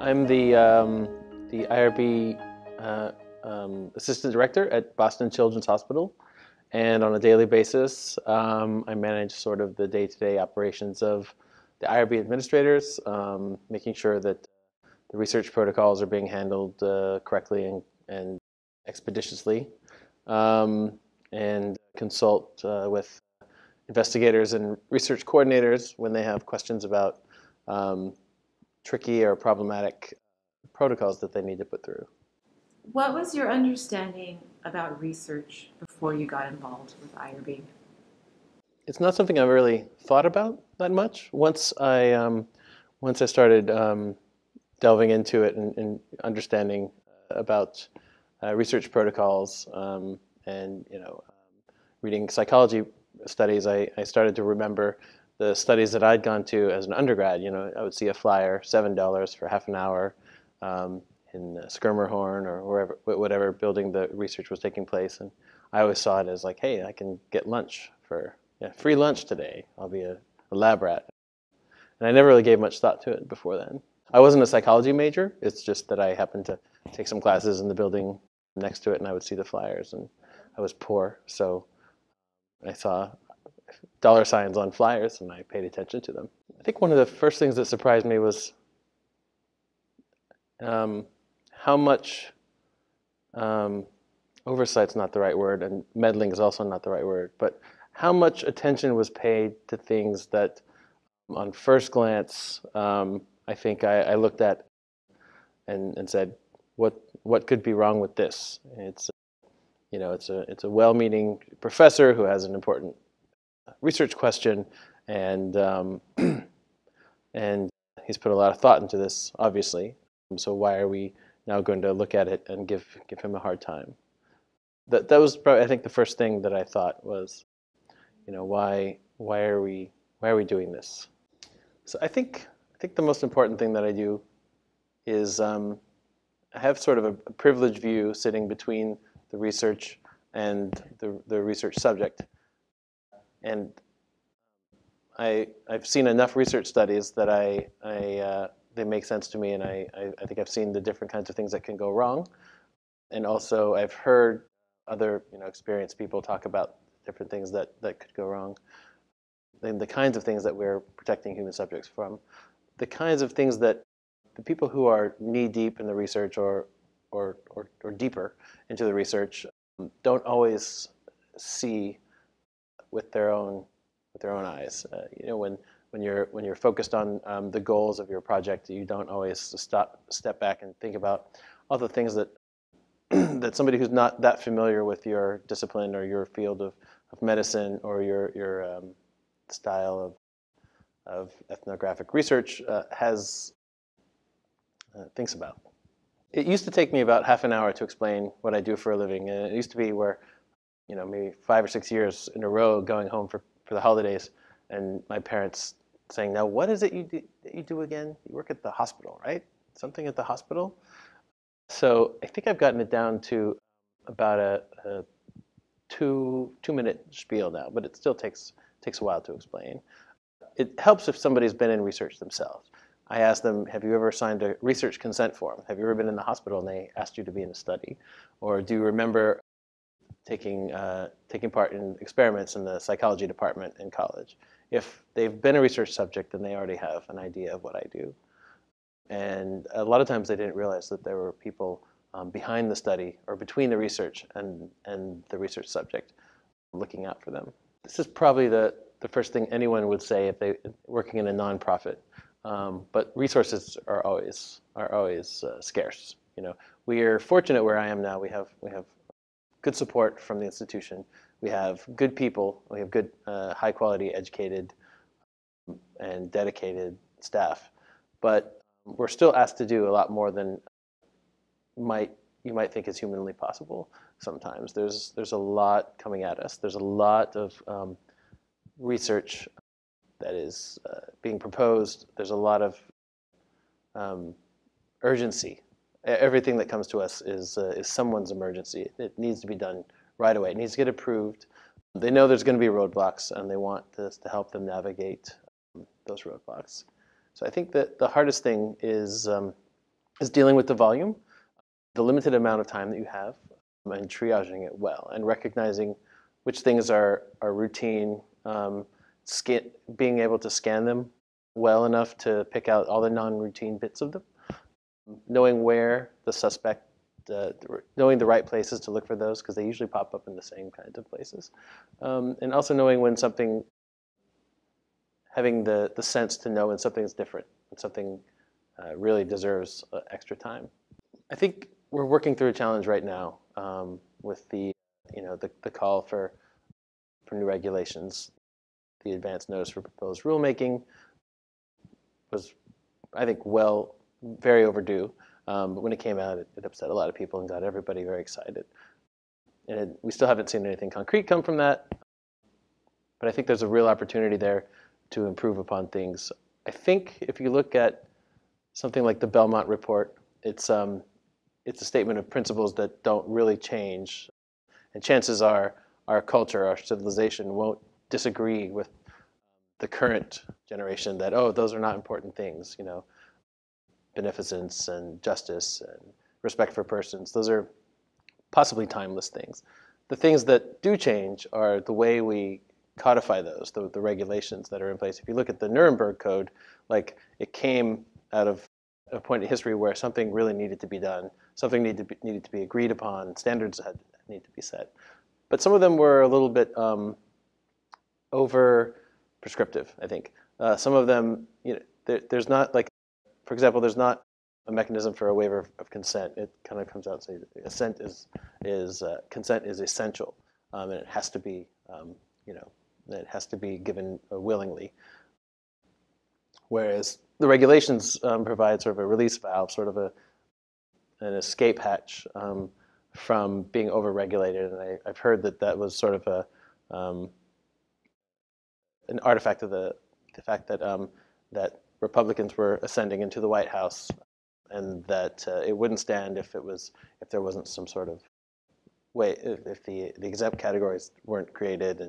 I'm the IRB Assistant Director at Boston Children's Hospital, and on a daily basis, I manage sort of the day-to-day operations of the IRB administrators, making sure that the research protocols are being handled correctly and expeditiously, and consult with investigators and research coordinators when they have questions about tricky or problematic protocols that they need to put through. What was your understanding about research before you got involved with IRB? It's not something I've really thought about that much. Once I started delving into it and understanding about research protocols and reading psychology studies, I started to remember the studies that I'd gone to as an undergrad. I would see a flyer, $7 for half an hour in Skirmerhorn or wherever, whatever building the research was taking place, and I always saw it as like, hey, I can get lunch for free lunch today. I'll be a lab rat, and I never really gave much thought to it before then. I wasn't a psychology major. It's just that I happened to take some classes in the building next to it, and I would see the flyers, and I was poor, so I saw dollar signs on flyers, and I paid attention to them. I think one of the first things that surprised me was how much oversight's not the right word, and meddling is also not the right word, but how much attention was paid to things that on first glance I think I looked at and said, what could be wrong with this? It's a well-meaning professor who has an important research question, and and he's put a lot of thought into this, obviously. So why are we now going to look at it and give him a hard time? That was probably, I think, the first thing that I thought was, why are we doing this? So I think the most important thing that I do is I have sort of a privileged view sitting between the research and the research subject, and I've seen enough research studies that they make sense to me, and I think I've seen the different kinds of things that can go wrong, and also I've heard other experienced people talk about different things that could go wrong, and the kinds of things that we're protecting human subjects from, the kinds of things that the people who are knee-deep in the research or deeper into the research don't always see with their own eyes. When you're focused on the goals of your project, you don't always step back and think about all the things that that somebody who's not that familiar with your discipline or your field of medicine or your style of ethnographic research thinks about. It used to take me about half an hour to explain what I do for a living, and it used to be where maybe 5 or 6 years in a row going home for the holidays, and my parents saying, now what is it you do again? You work at the hospital, right? Something at the hospital? So I think I've gotten it down to about a two-minute spiel now, but it still takes a while to explain. It helps if somebody's been in research themselves. I ask them, have you ever signed a research consent form? Have you ever been in the hospital and they asked you to be in a study? Or do you remember taking part in experiments in the psychology department in college? If they've been a research subject, then they already have an idea of what I do. And a lot of times they didn't realize that there were people behind the study or between the research and the research subject looking out for them. This is probably the first thing anyone would say if they working in a nonprofit. But resources are always scarce. We are fortunate where I am now. We have good support from the institution. We have good people. We have good, high-quality, educated, and dedicated staff. But we're still asked to do a lot more than you might think is humanly possible. Sometimes there's a lot coming at us. There's a lot of research that is being proposed. There's a lot of urgency. Everything that comes to us is someone's emergency. It needs to be done right away. It needs to get approved. They know there's going to be roadblocks, and they want this to help them navigate those roadblocks. So I think that the hardest thing is is dealing with the volume, the limited amount of time that you have, and triaging it well, and recognizing which things are routine, being able to scan them well enough to pick out all the non-routine bits of them, knowing where the suspect, knowing the right places to look for those, because they usually pop up in the same kinds of places, and also knowing when something, having the sense to know when something is different, when something really deserves extra time. I think we're working through a challenge right now with the call for new regulations. The advance notice for proposed rulemaking was, I think, very overdue. But when it came out, it upset a lot of people and got everybody very excited. And we still haven't seen anything concrete come from that. But I think there's a real opportunity there to improve upon things. I think if you look at something like the Belmont Report, it's a statement of principles that don't really change. And chances are our culture, our civilization won't disagree with the current generation that, oh, those are not important things, beneficence and justice and respect for persons. Those are possibly timeless things. The things that do change are the way we codify those, the regulations that are in place. If you look at the Nuremberg Code, like it came out of a point in history where something really needed to be done, something needed to be agreed upon, standards need to be set. But some of them were a little bit over prescriptive, I think. Some of them, there's not like, for example, there's not a mechanism for a waiver of consent. It kind of comes out and says consent is essential, and it has to be, it has to be given willingly. Whereas the regulations provide sort of a release valve, sort of an escape hatch from being overregulated. And I've heard that was sort of an artifact of the fact that that Republicans were ascending into the White House, and that it wouldn't stand if there wasn't some sort of way, if the exempt categories weren't created,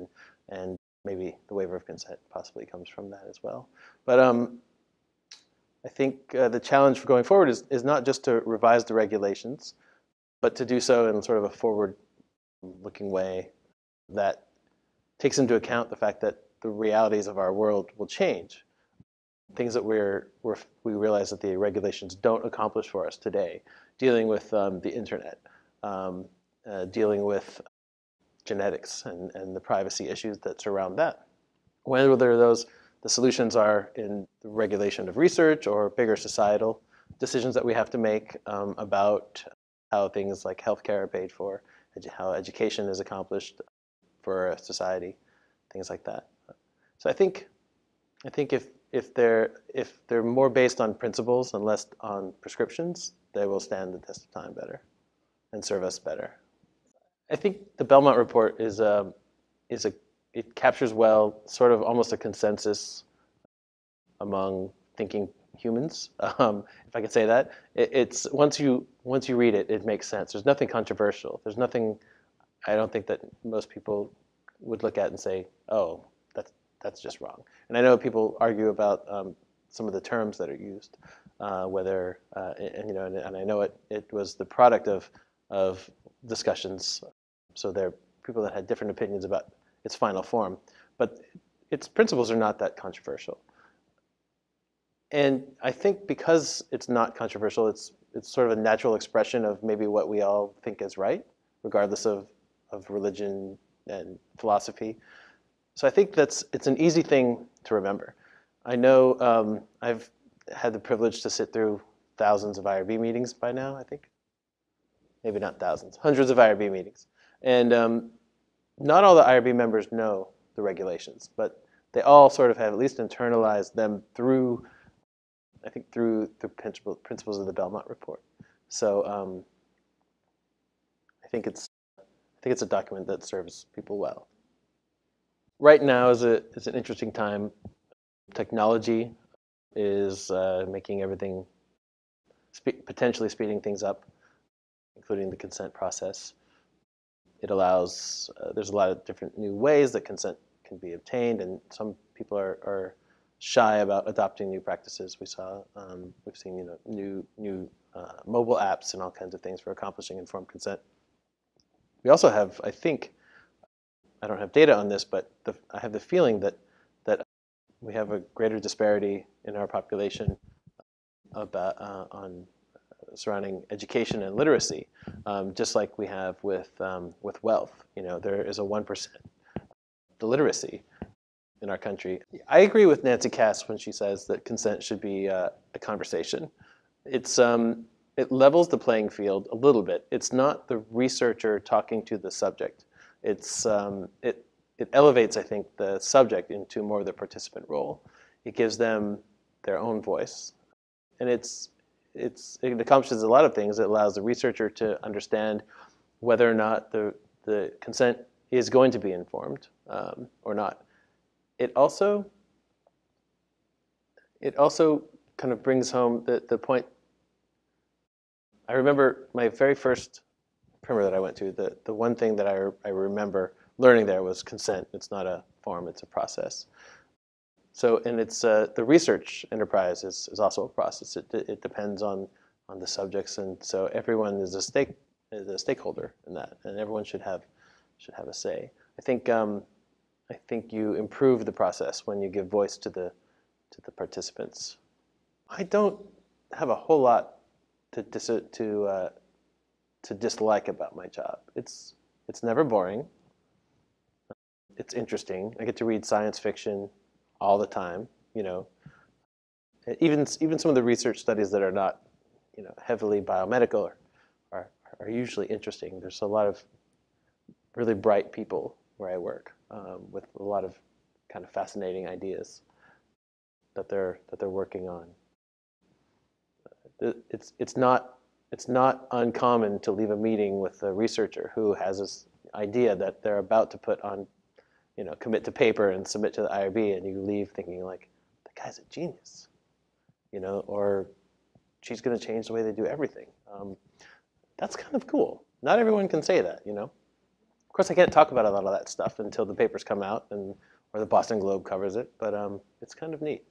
and maybe the waiver of consent possibly comes from that as well. But I think the challenge for going forward is not just to revise the regulations, but to do so in sort of a forward-looking way that takes into account the fact that the realities of our world will change. Things that we realize that the regulations don't accomplish for us today, dealing with the internet, dealing with genetics and the privacy issues that surround that. Whether the solutions are in the regulation of research or bigger societal decisions that we have to make about how things like healthcare are paid for, how education is accomplished for a society, things like that. So I think if they're more based on principles and less on prescriptions, they will stand the test of time better and serve us better. I think the Belmont Report it captures well sort of almost a consensus among thinking humans, if I could say that. It's once you read it, it makes sense. There's nothing controversial. There's nothing. I don't think that most people would look at and say, "Oh, that's just wrong." And I know people argue about some of the terms that are used, whether and I know it was the product of discussions. So there are people that had different opinions about its final form, but its principles are not that controversial. And I think because it's not controversial, it's sort of a natural expression of maybe what we all think is right, regardless of religion and philosophy. So I think it's an easy thing to remember. I know I've had the privilege to sit through thousands of IRB meetings by now, I think. Maybe not thousands, hundreds of IRB meetings. And not all the IRB members know the regulations, but they all sort of have at least internalized them through principles of the Belmont Report. So I think it's a document that serves people well. Right now is an interesting time. Technology is making everything, potentially speeding things up, including the consent process. It allows, there's a lot of different new ways that consent can be obtained, and some people are shy about adopting new practices. We've seen new mobile apps and all kinds of things for accomplishing informed consent. We also have, I think, I don't have data on this, but I have the feeling that we have a greater disparity in our population on surrounding education and literacy, just like we have with wealth. There is a 1% illiteracy in our country. I agree with Nancy Cass when she says that consent should be a conversation. It levels the playing field a little bit. It's not the researcher talking to the subject. It elevates, I think, the subject into more of the participant role. It gives them their own voice, and it accomplishes a lot of things. It allows the researcher to understand whether or not the consent is going to be informed or not. It also kind of brings home the point. I remember my very first primer that I went to. The one thing that I remember learning there was consent. It's not a form; it's a process. So, and it's the research enterprise is also a process. It depends on the subjects, and so everyone is a stakeholder in that, and everyone should have a say. I think you improve the process when you give voice to the participants. I don't have a whole lot to dislike about my job. It's never boring. It's interesting. I get to read science fiction all the time. Even some of the research studies that are not heavily biomedical are usually interesting. There's a lot of really bright people where I work with a lot of kind of fascinating ideas that they're working on. It's not uncommon to leave a meeting with a researcher who has this idea that they're about to put on, commit to paper and submit to the IRB, and you leave thinking like, the guy's a genius, or she's going to change the way they do everything. That's kind of cool. Not everyone can say that, Of course, I can't talk about a lot of that stuff until the papers come out or the Boston Globe covers it, but it's kind of neat.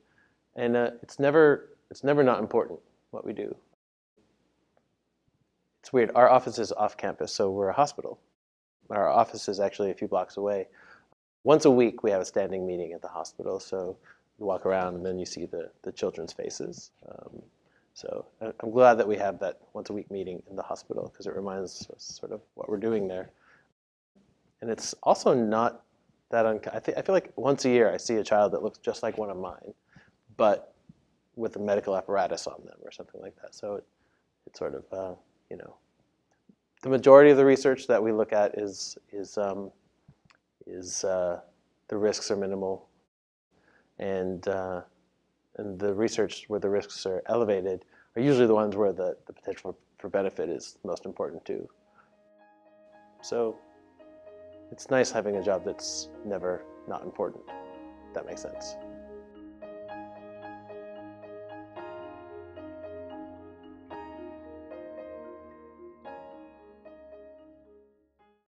And it's never not important what we do. It's weird. Our office is off campus, so we're a hospital. Our office is actually a few blocks away. Once a week, we have a standing meeting at the hospital, so you walk around and then you see the children's faces. So I'm glad that we have that once a week meeting in the hospital because it reminds us sort of what we're doing there. And it's also not that I feel like once a year I see a child that looks just like one of mine, but with a medical apparatus on them or something like that. So it's sort of, the majority of the research that we look at is the risks are minimal, and the research where the risks are elevated are usually the ones where the potential for benefit is most important too. So it's nice having a job that's never not important, if that makes sense.